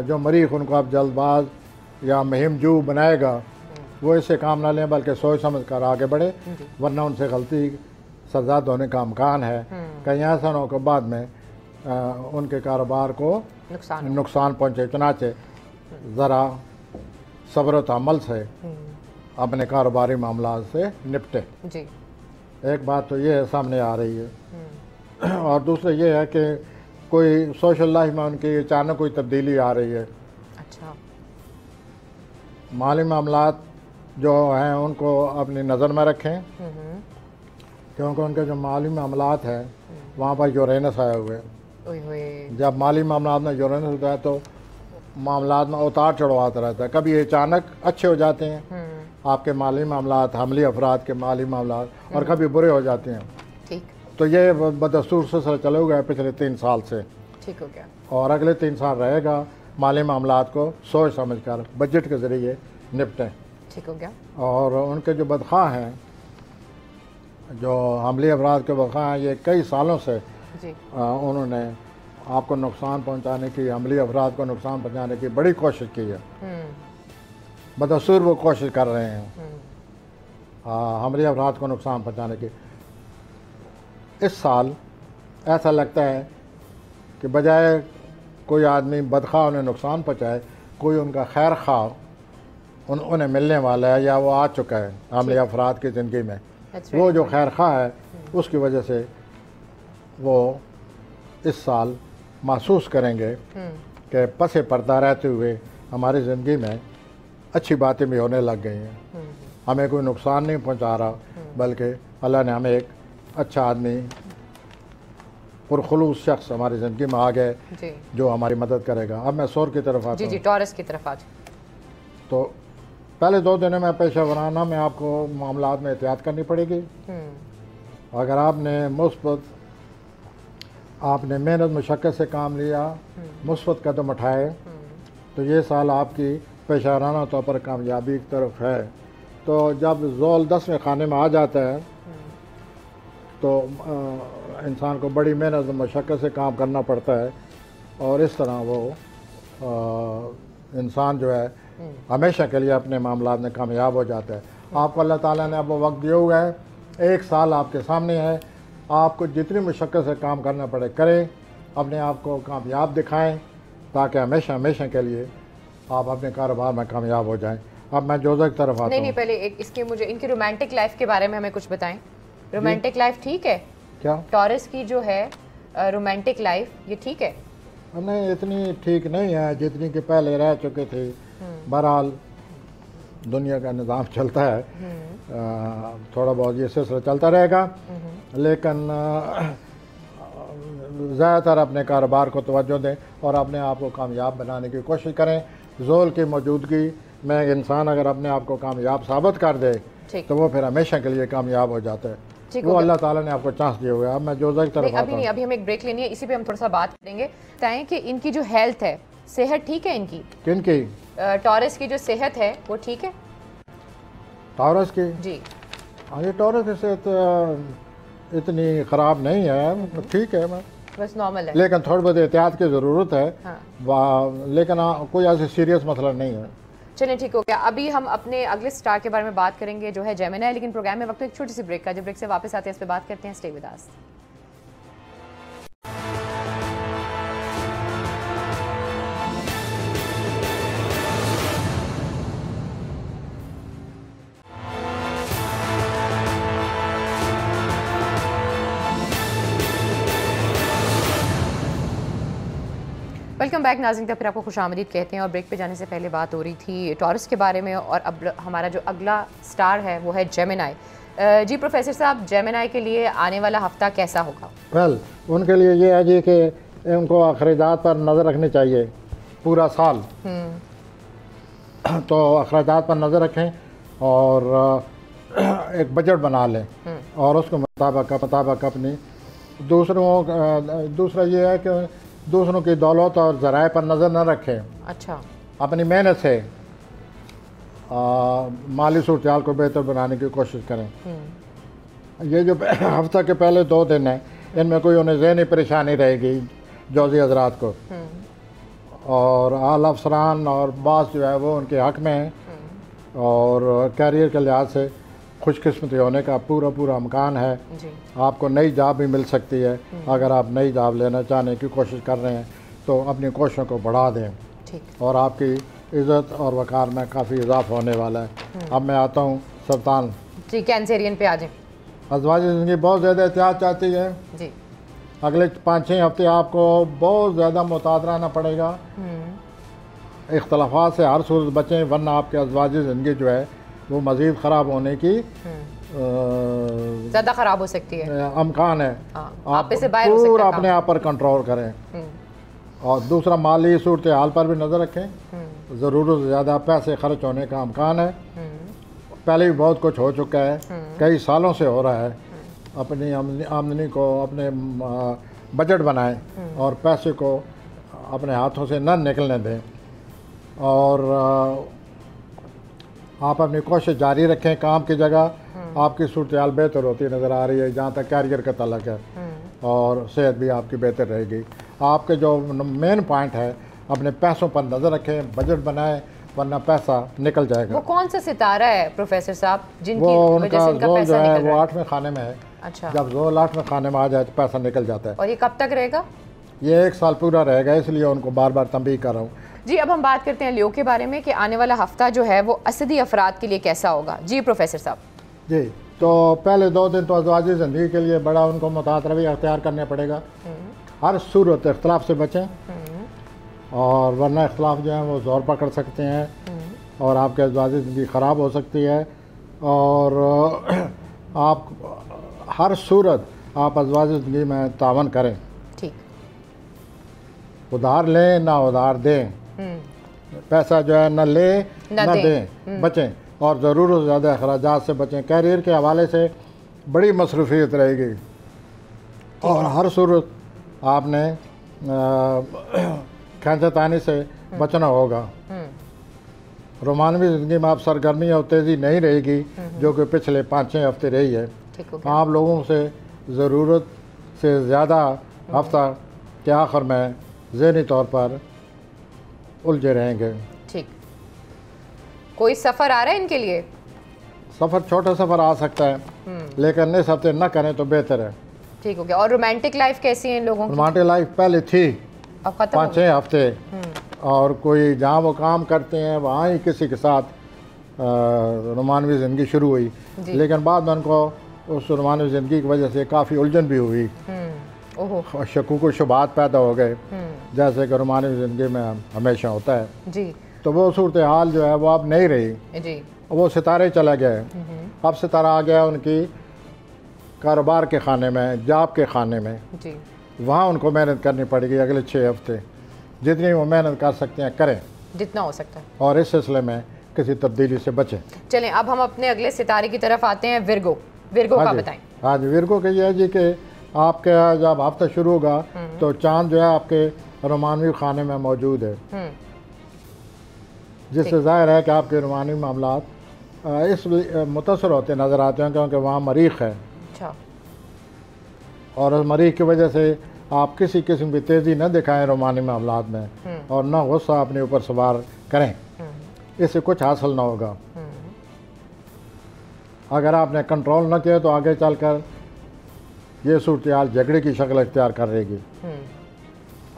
जो मरीख उनको अब जल्दबाज या मुहिम जू बनाएगा वो इससे काम ना लें बल्कि सोच समझ कर आगे बढ़े, वरना उनसे गलती सजाद होने का अमकान है। कहीं ऐसा ना हो कि बाद में उनके कारोबार को नुकसान पहुँचे। चुनाचे ज़रा सब्र तहम्मुल से अपने कारोबारी मामला से निपटे। जी। एक बात तो ये सामने आ रही है और दूसरा ये है कि कोई सोशल लाइफ में उनकी अचानक कोई तब्दीली आ रही है। अच्छा। माली मामलात जो हैं उनको अपनी नज़र में रखें, क्योंकि उनके जो माली मामलात हैं वहाँ पर यूरेनस आए हुए। जब माली मामलात में यूरेनस होता है तो मामलात में उतार चढ़ाव रहता है। कभी अचानक अच्छे हो जाते हैं आपके माली मामलात, हमली अफराद के माली मामलात, और कभी बुरे हो जाते हैं। ठीक। तो ये बदस्तूर से चले हुए पिछले 3 साल से। ठीक हो गया। और अगले 3 साल रहेगा। माली मामलात को सोच समझ कर बजट के ज़रिए निपटें। ठीक हो गया। और उनके जो बदखा हैं, जो हमली अफराद के बदखा हैं, ये कई सालों से उन्होंने आपको नुकसान पहुंचाने की, हमली अफराद को नुकसान पहुंचाने की बड़ी कोशिश की है। बदसूर वो कोशिश कर रहे हैं हमली अफराद को नुकसान पहुंचाने की। इस साल ऐसा लगता है कि बजाय कोई आदमी बदखा उन्हें नुकसान पहुंचाए, कोई उनका खैर खां उन्हें मिलने वाला है या वो आ चुका है हमली अफराद की ज़िंदगी में। वो जो खैर खा है उसकी वजह से वो इस साल महसूस करेंगे कि पसे पर्दा रहते हुए हमारी ज़िंदगी में अच्छी बातें भी होने लग गई हैं। हमें कोई नुकसान नहीं पहुंचा रहा, बल्कि अल्लाह ने हमें एक अच्छा आदमी, पुरखुलूस शख्स हमारी ज़िंदगी में आ गए जो हमारी मदद करेगा। अब मैं सौर की तरफ आता हूँ। जी, टॉरस की तरफ आज। तो पहले 2 दिनों में पेशा वराना में आपको मामलात में एहतियात करनी पड़ेगी। अगर आपने आपने मेहनत मुशक्क़त से काम लिया, मुस्बत कदम उठाए, तो ये साल आपकी पेशाराना तौर पर कामयाबी की तरफ है। तो जब ज़ोल 10वें खाने में आ जाता है तो इंसान को बड़ी मेहनत मुशक्क़त से काम करना पड़ता है, और इस तरह वो इंसान जो है हमेशा के लिए अपने मामलात में कामयाब हो जाता है। आपको अल्लाह ताला ने अब वो वक्त दिया हुआ है, 1 साल आपके सामने है। आपको जितनी मुशक्क़त से काम करना पड़े करें, अपने आप को कामयाब दिखाएं, ताकि हमेशा हमेशा के लिए आप अपने कारोबार में कामयाब हो जाएं। अब मैं जोज़ा की तरफ आता हूँ। नहीं, पहले इसके मुझे इनकी रोमांटिक लाइफ के बारे में हमें कुछ बताएं। रोमांटिक लाइफ ठीक है क्या? टॉरस की जो है रोमांटिक लाइफ, ये ठीक है? नहीं, इतनी ठीक नहीं है जितनी कि पहले रह चुके थे। बहरहाल दुनिया का निज़ाम चलता है, थोड़ा बहुत ये सिलसिला चलता रहेगा, लेकिन ज़्यादातर अपने कारोबार को तवज्जो दें और अपने आप को कामयाब बनाने की कोशिश करें। ज़ोल की मौजूदगी में इंसान अगर अपने आप को कामयाब साबित कर दे तो वो फिर हमेशा के लिए कामयाब हो जाता है। वो अल्लाह ताला ने आपको चांस दिया हुआ है। अब मैं जोज़ा की तरफ अभी नहीं, अभी हमें एक ब्रेक लेनी है, इसी पे हम थोड़ा सा बात करेंगे। बताएं कि इनकी जो हेल्थ है, सेहत ठीक है इनकी? किनकी? टॉरस की जो सेहत है वो ठीक है? टॉरस की? जी हाँ, ये टॉरस की सेहत इतनी ख़राब नहीं है, ठीक है, बस नॉर्मल है, लेकिन थोड़ी बहुत एहतियात की ज़रूरत है। हाँ। लेकिन कोई ऐसे सीरियस मसला नहीं है। चलें, ठीक हो गया। अभी हम अपने अगले स्टार के बारे में बात करेंगे जो है जेमिनी, लेकिन प्रोग्राम में वक्त एक छोटी सी ब्रेक का। जब ब्रेक से वापस आते हैं इस पर बात करते हैं। Stay with us. Welcome back नाज़रीन, तब फिर आपको खुशामदीद कहते हैं। और ब्रेक पे जाने से पहले बात हो रही थी टॉरस के बारे में, और अब हमारा जो अगला स्टार है वो है जेमिनी। जी प्रोफेसर साहब, जेमिनी के लिए आने वाला हफ्ता कैसा होगा? वेल, उनके लिए ये है जी कि उनको अखराजात पर नज़र रखनी चाहिए पूरा साल। तो अखराजात पर नज़र रखें और एक बजट बना लें और उसके मुताबिक अपनी दूसरा ये है कि दूसरों की दौलत और ज़राए पर नज़र न रखें। अच्छा। अपनी मेहनत से माली सूरत को बेहतर बनाने की कोशिश करें। ये जो हफ्ता के पहले 2 दिन हैं, इनमें कोई उन्हें ज़हनी परेशानी रहेगी जौज़ी हजरात को, और आला अफसरान और बास जो है वो उनके हक़ में हैं और कैरियर के लिहाज से खुशकिस्मती होने का पूरा पूरा इम्कान है। जी। आपको नई जॉब भी मिल सकती है। अगर आप नई जॉब लेना चाहने की कोशिश कर रहे हैं तो अपनी कोशिशों को बढ़ा दें। ठीक। और आपकी इज़्ज़त और वक़ार में काफ़ी इजाफा होने वाला है। अब मैं आता हूँ सुल्तान जी, कैंसेरियन पे आ जाए। अज़वाजी ज़िंदगी बहुत ज़्यादा एहतियात चाहती है। जी। अगले 5-6 हफ्ते आपको बहुत ज़्यादा मुताद रहना पड़ेगा। इख्तलाफात से हर सूरत बचें, वरना आपके अज़वाजी ज़िंदगी जो है वो मज़ीद ख़राब होने की ज़्यादा ख़राब हो सकती है, अमकान है। आप इससे बाहर हो सकते पूरा हैं अपने आप पर कंट्रोल करें। और दूसरा, माली सूरत हाल पर भी नज़र रखें। ज़रूरत से ज़्यादा पैसे खर्च होने का अमकान है। पहले भी बहुत कुछ हो चुका है, कई सालों से हो रहा है। अपनी आमदनी को अपने बजट बनाएं और पैसे को अपने हाथों से न निकलने दें। और आप अपनी कोशिश जारी रखें। काम की जगह आपकी सूरत हाल बेहतर होती नज़र आ रही है जहाँ तक कैरियर का ताल्लुक है, और सेहत भी आपकी बेहतर रहेगी। आपके जो मेन पॉइंट है, अपने पैसों पर नज़र रखें, बजट बनाएं, वरना पैसा निकल जाएगा। वो कौन सा सितारा है प्रोफेसर साहब जिनकी वो वजह उनका से इनका जोल पैसा जो है निकल वो रहा है? 8वें खाने में है। अच्छा। जब जोल 8वें खाने में आ जाए तो पैसा निकल जाता है। और ये कब तक रहेगा? ये 1 साल पूरा रहेगा, इसलिए उनको बार बार तंबीह कर रहा हूँ। जी, अब हम बात करते हैं लियो के बारे में कि आने वाला हफ्ता जो है वो असदी अफराद के लिए कैसा होगा। जी प्रोफेसर साहब। जी, तो पहले 2 दिन तो अज़वाजी ज़िंदगी के लिए बड़ा उनको मुताद रवैया अख्तियार करना पड़ेगा। हर सूरत इख्तलाफ से बचें, और वरना इख्तलाफ जो है वो ज़ोर पकड़ सकते हैं और आपके अज़वाजी ज़िंदगी ख़राब हो सकती है। और आप हर सूरत आप अज़वाजी ज़िंदगी में तावन करें। ठीक। उधार लें ना उधार दें, पैसा जो है न ले न दें, बचें। और ज़रूरत से ज़्यादा अखराजात से बचें। कैरियर के हवाले से बड़ी मसरूफियत रहेगी, और हर सूरत आपने खींचतानी से बचना होगा। रोमानवी ज़िंदगी में आप सरगर्मी और तेज़ी नहीं रहेगी जो कि पिछले 5-6 हफ्ते रही है। आप लोगों से ज़रूरत से ज़्यादा हफ्ता के आखिर में ज़हनी तौर पर उलझे रहेंगे। ठीक। कोई सफ़र आ रहा है इनके लिए? सफ़र, छोटा सफ़र आ सकता है, लेकिन इस हफ्ते न करें तो बेहतर है। ठीक हो गया। और रोमांटिक लाइफ कैसी है इन लोगों की? रोमांटिक लाइफ पहले थी, अब खत्म 5-6 हफ्ते, और कोई जहाँ वो काम करते हैं वहाँ ही किसी के साथ रोमानवी ज़िंदगी शुरू हुई, लेकिन बाद में उनको उस रोमानवी ज़िंदगी की वजह से काफ़ी उलझन भी हुई। और शकूक व शुबात पैदा हो गए, जैसे कि रोमानवी ज़िंदगी में हमेशा होता है। जी। तो वो सूरत हाल जो है वो अब नहीं रही। जी। वो सितारे चले गए। अब सितारा आ गया उनकी कारोबार के खाने में, जॉब के खाने में। जी। वहाँ उनको मेहनत करनी पड़ेगी अगले 6 हफ्ते। जितनी वो मेहनत कर सकते हैं करें, जितना हो सकता है, और इस सिलसिले में किसी तब्दीली से बचें। चलें, अब हम अपने अगले सितारे की तरफ आते हैं, विर्गो। विर्गो का बताएं। हाँ जी, विर्गो का ये है जी कि आपके जब हफ्ता शुरू होगा तो चांद जो है आपके रोमानवी खाने में मौजूद है, जिससे जाहिर है कि आपके रोमानवी मामलात इस मुतासर होते नज़र आते हैं, क्योंकि वहाँ मरीख है। अच्छा। और उस मरीख की वजह से आप किसी किस्म की तेज़ी न दिखाएं रोमानी मामलात में, और न गुस्सा अपने ऊपर सवार करें, इससे कुछ हासिल ना होगा। अगर आपने कंट्रोल न किया तो आगे चलकर ये सूरत हाल झगड़े की शक्ल इख्तियार कर रहेगी,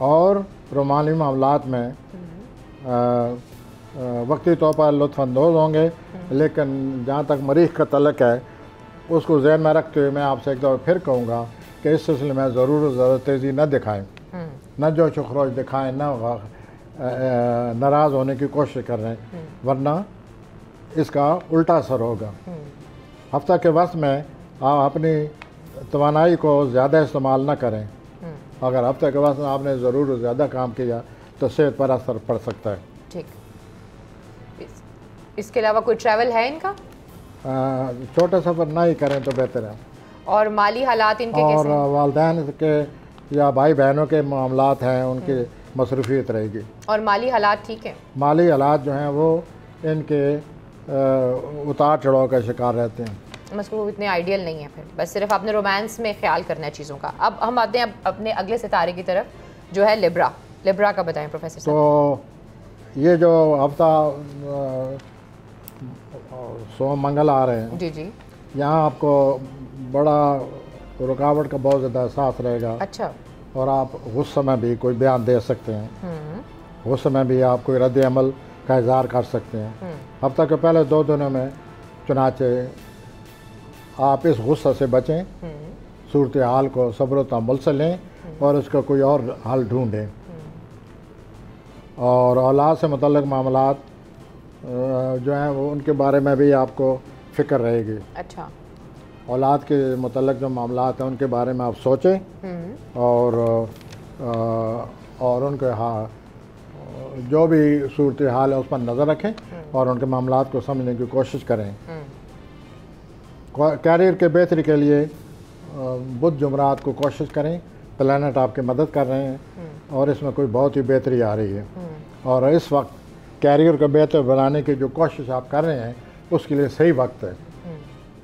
और रोमानी मामलात में वक्ती तौर पर लुत्फ़अंदोज़ होंगे, लेकिन जहाँ तक मरीख का तल्लुक़ है उसको जहन में रखते हुए मैं आपसे एक दफ़ा फिर कहूँगा कि इस सिलसिले में ज़रूर ज़्यादा तेज़ी न दिखाएं, न जो खरोज दिखाएं, न नाराज़ होने की कोशिश कर रहे हैं, वरना इसका उल्टा असर होगा। हफ्ता के वक्त में आप अपनी तवानाई को ज़्यादा इस्तेमाल न करें। अगर हफ्ते के वक्त में आपने ज़रूर ज़्यादा काम किया तो सेहत पर असर पड़ सकता है। ठीक। इसके अलावा कोई ट्रैवल है इनका? छोटा सफ़र ना ही करें तो बेहतर है। और माली हालात इनके और कैसे हैं? वालिदैन के या भाई बहनों के मामलात हैं, उनकी मसरूफियत रहेगी। और माली हालात ठीक हैं? माली हालात जो हैं वो इनके उतार चढ़ाव का शिकार रहते हैं। मसलन वो इतने आइडियल नहीं है, फिर बस सिर्फ आपने रोमांस में ख्याल करना है चीज़ों का। अब हम आते हैं अपने अगले सितारे की तरफ, जो है लिब्रा। लिब्रा का बताएं प्रोफेसर साहब। तो ये जो हफ्ता सोम मंगल आ रहे हैं, जी जी। यहाँ आपको बड़ा रुकावट का बहुत ज़्यादा एहसास रहेगा। अच्छा। और आप उस समय भी कोई बयान दे सकते हैं, उस समय भी आप कोई रद्द अमल का इज़हार कर सकते हैं। हफ्ता के पहले 2 दिनों में चुनाचे आप इस गुस्सा से बचें, सूरत हाल को सब्र तहम्मुल से लें और उसका कोई और हल ढूंढें। और औलाद से मुतल्लिक़ मामलात जो हैं वो उनके बारे में भी आपको फ़िक्र रहेगी। अच्छा। औलाद के मुतल्लिक़ जो मामलात हैं उनके बारे में आप सोचें और उनके जो भी सूरत हाल है उस पर नज़र रखें और उनके मामलात को समझने की कोशिश करें। कैरियर के बेहतरी के लिए बुध जुमरात को कोशिश करें, प्लैनेट आपकी मदद कर रहे हैं और इसमें कोई बहुत ही बेहतरी आ रही है। और इस वक्त कैरियर को बेहतर बनाने की जो कोशिश आप कर रहे हैं उसके लिए सही वक्त है,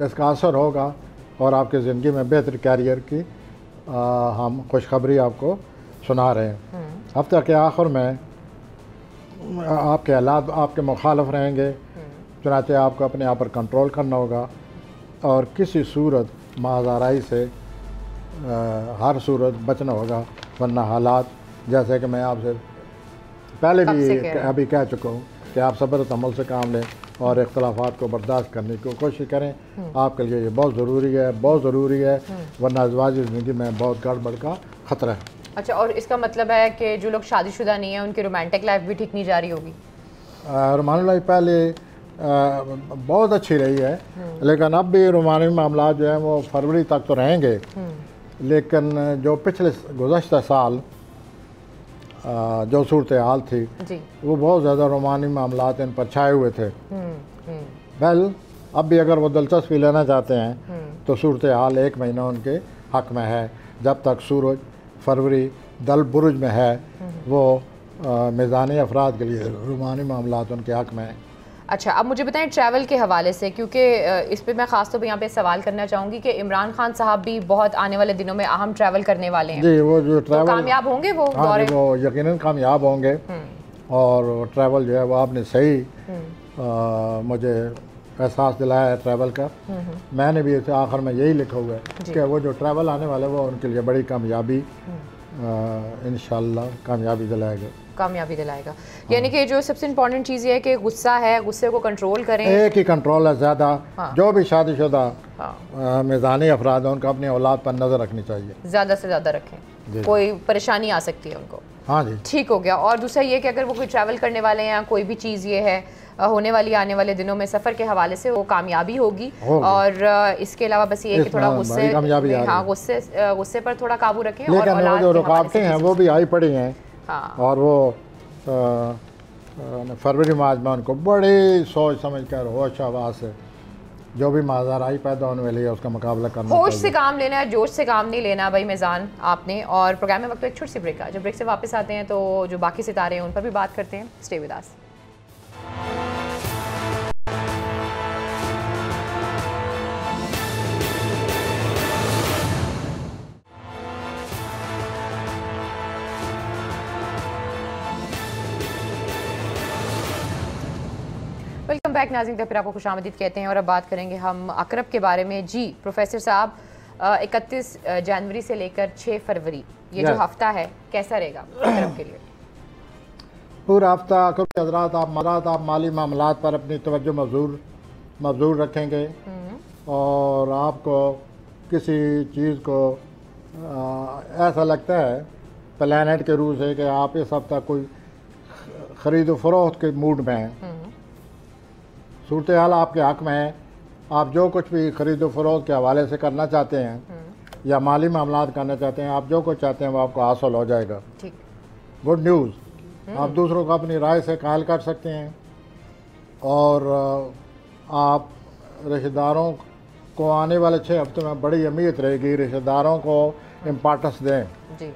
इसका असर होगा और आपकी ज़िंदगी में बेहतर कैरियर की हम खुशखबरी आपको सुना रहे हैं। हफ्ते के आखिर में आपके हालात आपके मुखालिफ रहेंगे, चुनांचे आपको अपने आप पर कंट्रोल करना होगा और किसी सूरत माज़ाराई से हर सूरत बचना होगा, वरना हालात जैसे कि मैं आपसे पहले भी अभी कह चुका हूँ कि आप सब्र तहम्मुल से काम लें और इख्तलाफात को बर्दाश्त करने की कोशिश करें। आपके लिए ये बहुत ज़रूरी है, बहुत ज़रूरी है, वरना अज़वाजी ज़िंदगी में बहुत गड़बड़ का ख़तरा है। अच्छा, और इसका मतलब है कि जो लोग शादीशुदा नहीं हैं उनकी रोमांटिक लाइफ भी ठीक नहीं जा रही होगी? रोमानी लाइफ पहले बहुत अच्छी रही है, लेकिन अब भी रोमानी मामला जो हैं वो फरवरी तक तो रहेंगे, लेकिन जो पिछले गुज़श्ता साल जो सूरत हाल थी जी, वो बहुत ज़्यादा रोमानी मामलात इन पर छाए हुए थे। वेल, अब भी अगर वो दिलचस्पी लेना चाहते हैं तो सूरत हाल 1 महीना उनके हक़ में है, जब तक सूरज फरवरी दल बुरुज में है वो मिज़ानी अफराद के लिए रोमानी मामलात उनके हक़ में है। अच्छा, अब मुझे बताएं ट्रैवल के हवाले से, क्योंकि इस पे मैं ख़ास तौर पे यहाँ पे सवाल करना चाहूँगी कि इमरान खान साहब भी बहुत आने वाले दिनों में अहम ट्रैवल करने वाले हैं। जी, वो जो ट्रैवल तो कामयाब होंगे वो? हाँ जी, वो यकीनन कामयाब होंगे और ट्रैवल जो है वो आपने सही मुझे एहसास दिलाया है ट्रैवल का। मैंने भी इसे आखिर में यही लिखा हुआ है कि वो जो ट्रैवल आने वाला है वो उनके लिए बड़ी कामयाबी इंशाअल्लाह कामयाबी दिलाएगा। यानी कि जो सबसे इम्पोर्टेंट चीज़ ये है कि गुस्सा है, गुस्से को कंट्रोल करें। एक ही कंट्रोल है ज़्यादा। हाँ। जो भी शादीशुदा मिज़ानी अफराद हैं उनको अपनी औलाद पर नज़र रखनी चाहिए, ज़्यादा से ज़्यादा रखें, कोई परेशानी आ सकती है उनको। हाँ जी, ठीक हो गया। और दूसरा ये कि अगर वो कोई ट्रैवल करने वाले हैं, कोई भी चीज़ ये है होने वाली आने वाले दिनों में सफ़र के हवाले से वो कामयाबी होगी। और इसके अलावा बस ये है कि थोड़ा गुस्से पर थोड़ा काबू रखें। लेकिन वो जो रुकावटें हैं वो भी आई पड़ी हैं। हाँ। और वो फरवरी मार्च में उनको बड़ी सोच समझ कर होश आवाज़ से जो भी माज़ाराई पैदा होने वाली है उसका मुकाबला करना, होश से काम लेना है, जोश से काम नहीं लेना भाई मिज़ान आपने। और प्रोग्राम में वक्त एक छोटी सी ब्रेक का, जब ब्रेक से वापस आते हैं तो जो बाकी सितारे हैं उन पर भी बात करते हैं। Stay with us. Welcome back नाज़रीन, फिर आपको खुशामदीद कहते हैं और अब बात करेंगे हम अकरब के बारे में। जी प्रोफेसर साहब, 31 जनवरी से लेकर 6 फरवरी ये जो हफ्ता है कैसा रहेगा अकरब के लिए? पूरा हफ्ता अकरब के हज़रात आप माली मामलात पर अपनी तवज्जो मबजूर रखेंगे और आपको किसी चीज़ को ऐसा लगता है प्लैनेट के रूल से कि आप इस हफ्ता कोई ख़रीद व फरोख्त के मूड में हैं। सूरत हाल आपके हक़ में है, आप जो कुछ भी ख़रीद फरोख्त के हवाले से करना चाहते हैं या माली मामलात करना चाहते हैं, आप जो कुछ चाहते हैं वो आपको हासिल हो जाएगा। ठीक। गुड न्यूज़, आप दूसरों को अपनी राय से कायल कर सकते हैं और आप रिश्तेदारों को आने वाले 6 हफ्तों में बड़ी अहमियत रहेगी। रिश्तेदारों को इम्पोर्टेंस दें जी,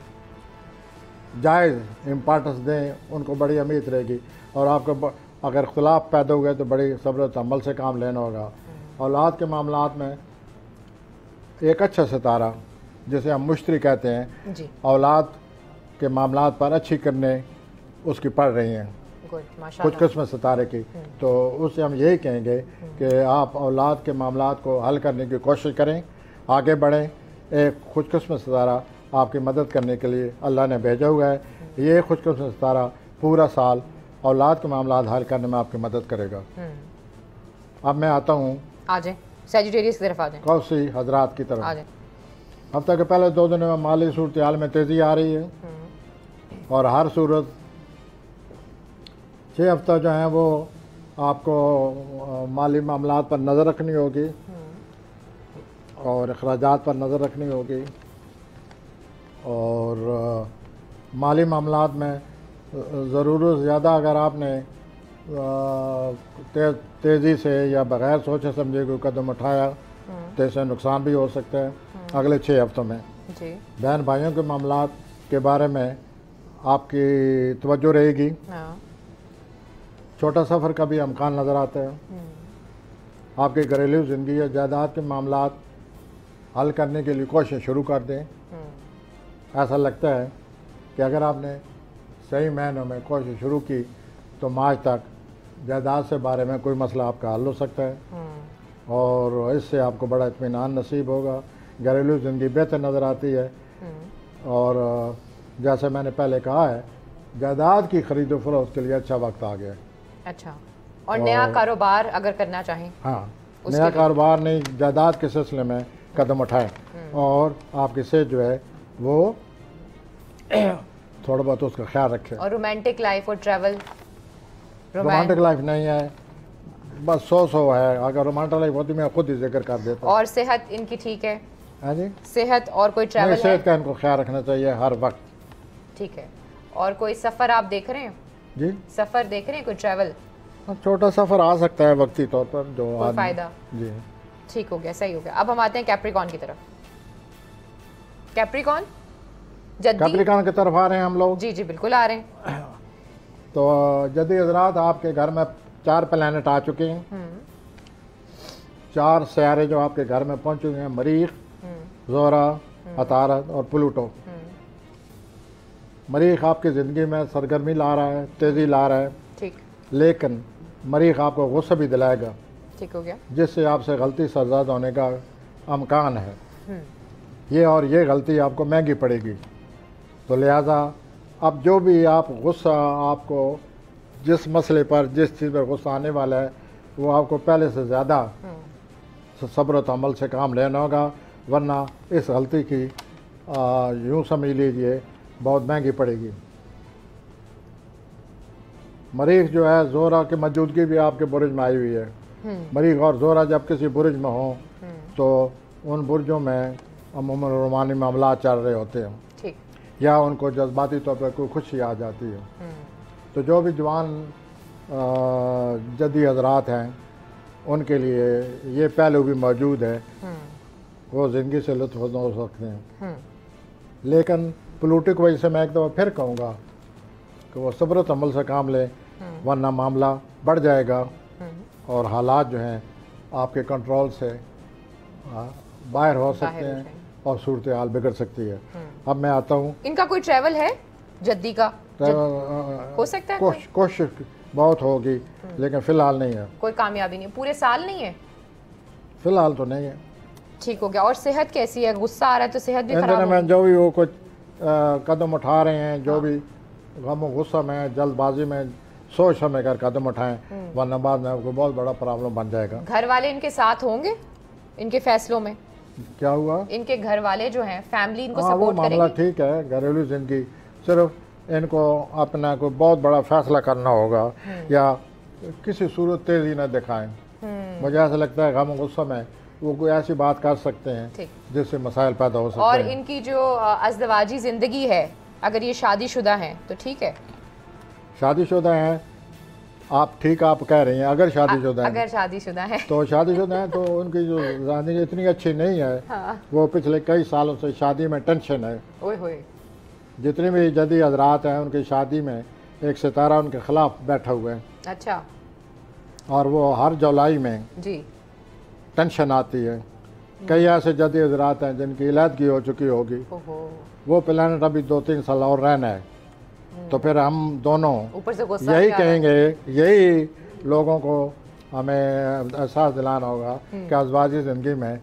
जायज़ इम्पोर्टेंस दें, उनको बड़ी अहमियत रहेगी। और आपको अगर इख्तिलाफ पैदा हो गए तो बड़ी सब्र तहम्मुल से काम लेना होगा। औलाद के मामलात में एक अच्छा सितारा जिसे हम मुश्तरी कहते हैं जी, औलाद के मामलात पर अच्छी करने उसकी पड़ रही हैं। गुड, माशाल्लाह। खुशकिस्मत सितारे की। तो उससे हम यही कहेंगे कि आप औलाद के मामलात को हल करने की कोशिश करें, आगे बढ़ें। एक खुशकिस्मत सितारा आपकी मदद करने के लिए अल्लाह ने भेजा हुआ है। ये खुशकिस्मत सितारा पूरा साल औलाद के मामलात हल करने में आपकी मदद करेगा। अब मैं आता हूँ, आ जाए सैजिटेरियस की तरफ, आ जाए कौसी हजरात की तरफ। आ जाए। हफ्ते के पहले 2 दिनों में माली सूरत हाल में तेज़ी आ रही है और हर सूरत 6 हफ्ता जो है वो आपको माली मामलात पर नज़र रखनी होगी और अखराजात पर नज़र रखनी होगी। और माली मामलात में ज़रूरत से ज़्यादा अगर आपने तेज़ी से या बग़ैर सोचे समझे कोई कदम उठाया तो इससे नुकसान भी हो सकता है अगले 6 हफ्तों में। जी। बहन भाइयों के मामलात के बारे में आपकी तवज्जो रहेगी। हाँ। छोटा सफ़र का भी अमकान नज़र आता है। आपकी घरेलू ज़िंदगी या जायदाद के मामलात हल करने के लिए कोशिश शुरू कर दें। ऐसा लगता है कि अगर आपने सही मायनों में कोशिश शुरू की तो मार्च तक जायदाद से बारे में कोई मसला आपका हल हो सकता है और इससे आपको बड़ा इत्मीनान नसीब होगा। घरेलू ज़िंदगी बेहतर नज़र आती है और जैसे मैंने पहले कहा है, जायदाद की खरीदो फरोख्त के लिए अच्छा वक्त आ गया है। अच्छा, और नया कारोबार अगर करना चाहें? हाँ, नया कारोबार नहीं, जायदाद के सिलसिले में कदम उठाएं और आपकी सेहत जो है वो थोड़ा बहुत उसका ख्याल रखें। और रोमांटिक लाइफ और ट्रैवल? रोमांटिक लाइफ नहीं है, बस 100 है। अगर रोमांटिक लाइफ होती मैं खुद ही जिक्र कर देता। और सेहत इनकी ठीक है? हाँ जी, सेहत और कोई ट्रैवल है? सेहत का इनको ख्याल रखना चाहिए हर वक्त। ठीक है। और कोई सफ़र आप देख रहे हैं? जी, सफ़र देख रहे हैं, कोई ट्रैवल? छोटा सफ़र आ सकता है वक्ती तौर पर, जो कोई फ़ायदा? जी, ठीक हो गया, सही हो गया। अब हम आते हैं कैप्रिकॉन की तरफ। कैप्रिकॉन जद्दी? कैप्रिकॉन की तरफ आ रहे हैं हम लोग। जी जी बिल्कुल आ रहे हैं। तो जद्दी हजरात, आपके घर में 4 प्लैनेट आ चुके हैं। 4 सियारे जो आपके घर में पहुंच चुके हैं, मरीख, ज़ोहरा, अतारद और प्लूटो। मरीख आपकी ज़िंदगी में सरगर्मी ला रहा है, तेज़ी ला रहा है। ठीक। लेकिन मरीख आपको गुस्सा भी दिलाएगा। ठीक हो गया। जिससे आपसे गलती सरजद होने का अमकान है। ये गलती आपको महंगी पड़ेगी। तो लिहाजा अब जो भी आप गुस्सा, आपको जिस मसले पर, जिस चीज़ पर गुस्सा आने वाला है, वो आपको पहले से ज़्यादा सब्र तहम्मुल से काम लेना होगा, वरना इस गलती की यूँ समझ लीजिए बहुत महंगी पड़ेगी। मरीख जो है, ज़ोहरा की मौजूदगी भी आपके बुर्ज में आई हुई है। मरीख और ज़ोहरा जब किसी बुर्ज में हों तो उन बुर्जों में अमूमन रोमानी मामला चल रहे होते हैं। ठीक। या उनको जज्बाती तौर पर कोई खुशी आ जाती है। तो जो भी जवान जद्दी हजरात हैं उनके लिए ये पहलू भी मौजूद है, वो ज़िंदगी से लुत्फ़ हो सकते हैं। लेकिन पॉलिटिक वजह से मैं एक दफ़ा फिर कहूँगा कि वो सब्र तहम्मुल से काम लें, वरना मामला बढ़ जाएगा और हालात जो हैं आपके कंट्रोल से बाहर हो सकते हैं और सूरत हाल बिगड़ सकती है। अब मैं आता हूँ, इनका कोई ट्रैवल है जद्दी का? हो सकता है कोशिश बहुत होगी लेकिन फ़िलहाल नहीं है। कोई कामयाबी नहीं? पूरे साल नहीं है? फ़िलहाल तो नहीं है। ठीक हो गया। और सेहत कैसी है? गुस्सा आ रहा है तो सेहत भी खराब होगी? में जो भी वो कुछ कदम उठा रहे हैं, जो भी गम गुस्सा में, जल्दबाजी में सोच समझ कर कदम उठाएं, वरना बाद में आपको बहुत बड़ा प्रॉब्लम बन जाएगा। घर वाले इनके साथ होंगे इनके फैसलों में? क्या हुआ? इनके घर वाले जो हैं, फैमिली इनको वो सपोर्ट मामला करेगी? ठीक है। घरेलू जिंदगी सिर्फ इनको अपना कोई बहुत बड़ा फैसला करना होगा या किसी सूरत तेजी न दिखाएं। मुझे ऐसा लगता है गम गुस्सा में वो कोई ऐसी बात कर सकते हैं जिससे मसाइल पैदा हो सकते हैं। और इनकी जो अज़दवाजी ज़िंदगी है, अगर ये शादीशुदा हैं तो ठीक है? शादीशुदा हैं आप, ठीक आप कह रही हैं। अगर शादीशुदा हैं, अगर शादीशुदा है तो शादीशुदा हैं तो उनकी जो ज़िंदगी इतनी अच्छी नहीं है। हाँ। वो पिछले कई सालों से शादी में टेंशन है। ओए होए। जितने भी जद्दी हजरात हैं उनकी शादी में एक सितारा उनके खिलाफ बैठा हुआ है। अच्छा। और वो हर जुलाई में जी टेंशन आती है। कई ऐसे जद्दी हजरात हैं जिनकी इलादगी हो चुकी होगी। ओहो। वो प्लानट अभी 2-3 साल और रहना है। तो फिर हम दोनों ऊपर से गुस्सा यही भी आ रहा है। कहेंगे, यही लोगों को हमें एहसास दिलाना होगा कि अज़वाजी ज़िंदगी में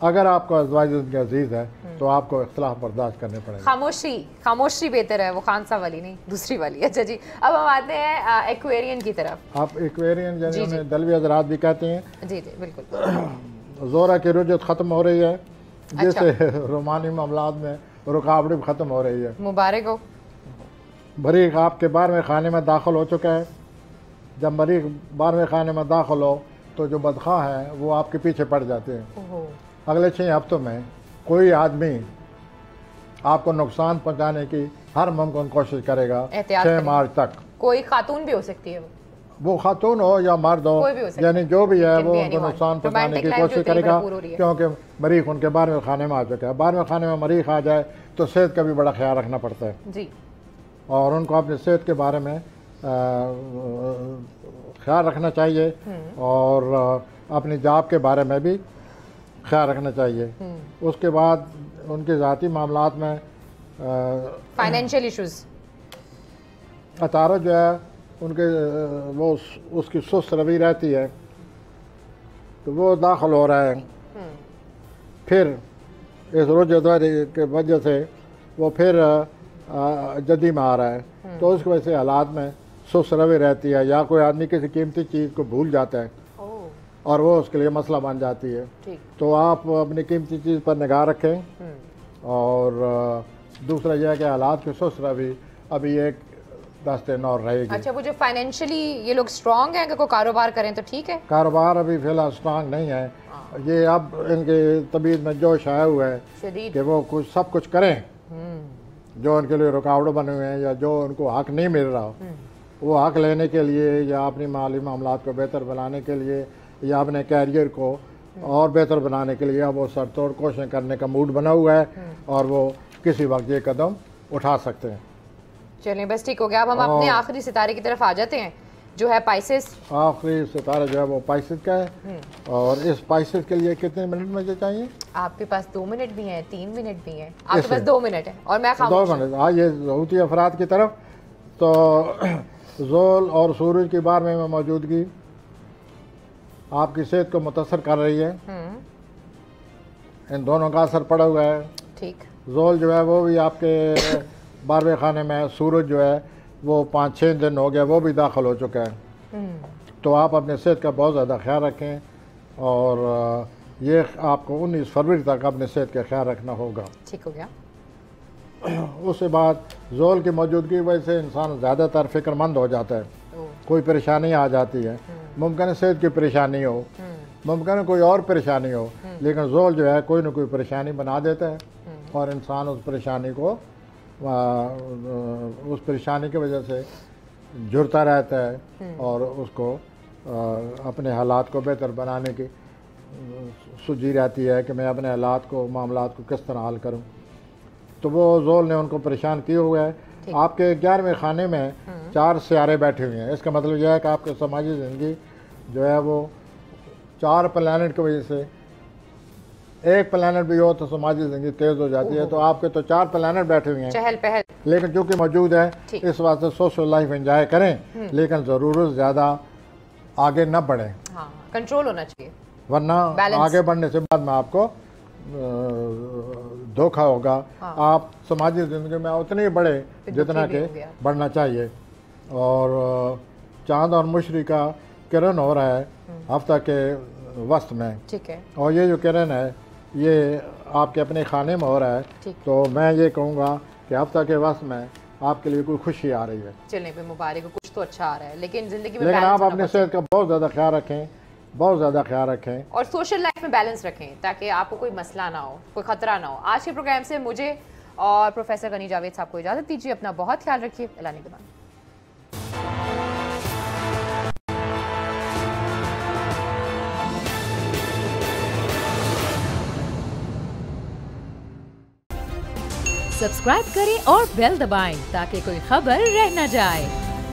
अगर आपको अज़वाजी ज़िंदगी अजीज़ है तो आपको इख्तिलाफ बर्दाश्त करने पड़ेंगे। खामोशी बेहतर है, वो खानसा वाली नहीं, दूसरी वाली। अच्छा जी, अब हम आते हैं एक्वेरियन की तरफ। आप एक्वेरियन जी, यानी जी। उन्हें दलवी हज़रात भी कहते हैं। जी जी बिल्कुल। ज़ोरा की रुजत ख़त्म हो रही है, जिससे रोमानी मामलात में रुकावट भी ख़त्म हो रही है। मुबारक हो। मरीख आपके 12वें खाने में दाखिल हो चुका है। जब मरीख 12वें खाने में दाखिल हो तो जो बदखा हैं वो आपके पीछे पड़ जाते हैं। ओहो। अगले 6 हफ्तों में कोई आदमी आपको नुकसान पहुंचाने की हर मुमकिन कोशिश करेगा। एहतियात 6 करें। मार्च तक कोई खातून भी हो सकती है वो खातून हो या मर्द हो, कोई भी हो सकता यानी जो भी है Can वो be उनको anyone. नुकसान पहुंचाने Romantic की life जो कोशिश इतनी करेगा, भरपूर हो रही है। क्योंकि मरीख उनके 12वें खाने में आ चुका है। 12वें खाने में मरीख आ जाए तो सेहत का भी बड़ा ख्याल रखना पड़ता है जी। और उनको अपनी सेहत के बारे में ख्याल रखना चाहिए और अपनी जॉब के बारे में भी ख्याल रखना चाहिए। उसके बाद उनके ज़ाती मामलात में फाइनेंशियल इश्यूज। अतारत जो है उनके वो उसकी सुस्त रवि रहती है तो वो दाखिल हो रहा है। फिर इस रोज़गारी के वजह से वो फिर जदी में आ रहा है तो उसकी वजह से हालात में सुस्त रवि रहती है, या कोई आदमी किसी कीमती चीज़ को भूल जाता है और वो उसके लिए मसला बन जाती है। ठीक। तो आप अपनी कीमती चीज़ पर निगाह रखें और दूसरा यह है कि हालात की सुस्त रवि अभी एक 10 दिन और रहेगी। अच्छा, वो जो फाइनेंशियली ये लोग स्ट्रांग हैं, अगर कोई कारोबार करें तो ठीक है। कारोबार अभी फिलहाल स्ट्रांग नहीं है, ये अब इनके तबीयत में जोश आया हुआ है शदीद। कि वो कुछ सब कुछ करें जो उनके लिए रुकावट बने हुए हैं या जो उनको हक नहीं मिल रहा वो हक लेने के लिए या अपनी माली मामलात को बेहतर बनाने के लिए या अपने कैरियर को और बेहतर बनाने के लिए अब वो सरतोड़ कोशिशें करने का मूड बना हुआ है और वो किसी वक्त ये कदम उठा सकते हैं। चलिए बस ठीक हो गया। अब हम अपने आखिरी सितारे की तरफ आ जाते हैं जो है पाइसेस। आखिरी सितारा जो है वो पाइसेस का है और इस पाइसेस के लिए कितने मिनट मुझे चाहिए? आपके पास 2 मिनट भी हैं, 3 मिनट भी हैं, आपके पास 2 मिनट है और मैं 2 खामोश हूं। मिनट। हाँ, ये ज़रूरी अफराद की तरफ तो जोल और सूरज की बार में मौजूदगी आपकी सेहत को मुतासर कर रही है। इन दोनों का असर पड़ा हुआ है। ठीक। जोल जो है वो भी आपके 12वें खाने में, सूरज जो है वो 5-6 दिन हो गया वो भी दाखिल हो चुका है। तो आप अपने सेहत का बहुत ज़्यादा ख्याल रखें और ये आपको 19 फरवरी तक अपने सेहत का ख्याल रखना होगा। ठीक हो गया। उसके बाद जोल की मौजूदगी की वजह से इंसान ज़्यादातर फिक्रमंद हो जाता है, कोई परेशानी आ जाती है, मुमकिन है सेहत की परेशानी हो, मुमकिन है कोई और परेशानी हो, लेकिन जोल जो है कोई ना कोई परेशानी बना देता है और इंसान उस परेशानी को उस परेशानी की वजह से जुड़ता रहता है और उसको अपने हालात को बेहतर बनाने की सूझी रहती है कि मैं अपने हालात को, मामलात को किस तरह हल करूं। तो वो जोल ने उनको परेशान किए हुए है। आपके 11वें खाने में 4 सियारे बैठे हुए हैं। इसका मतलब यह है कि आपकी समाजी ज़िंदगी जो है वो 4 प्लैनेट की वजह से, एक प्लैनेट भी हो तो समाजी ज़िंदगी तेज़ हो जाती है। तो आपके तो 4 प्लैनेट बैठे हुए हैं, चहल पहल। लेकिन चूँकि मौजूद है इस वास्ते सोशल लाइफ एंजॉय करें, लेकिन ज़रूरत ज़्यादा आगे न बढ़ें। हाँ, कंट्रोल होना चाहिए, वरना आगे बढ़ने से बाद में आपको धोखा होगा। आप समाजी ज़िंदगी में उतने ही बढ़े जितना कि बढ़ना चाहिए। और चांद और मुशरी का किरण हो रहा है हफ्ता के वस्त में। ठीक है। और ये जो किरण है ये आपके अपने खाने में हो रहा है। तो मैं ये कहूँगा कि हफ्ता के वस्त में आपके लिए कोई खुशी आ रही है। चलने पे मुबारक हो, कुछ तो अच्छा आ रहा है, लेकिन ज़िंदगी में लेकिन आप अपने सेहत का बहुत ज़्यादा ख्याल रखें, बहुत ज़्यादा ख्याल रखें और सोशल लाइफ में बैलेंस रखें ताकि आपको कोई मसला ना हो, कोई ख़तरा ना हो। आज के प्रोग्राम से मुझे और प्रोफेसर गनी जावेद साहब को इजाज़त दीजिए। अपना बहुत ख्याल रखिए। अल्लाह निगहबान। सब्सक्राइब करें और बेल दबाएं ताकि कोई खबर रह न जाए।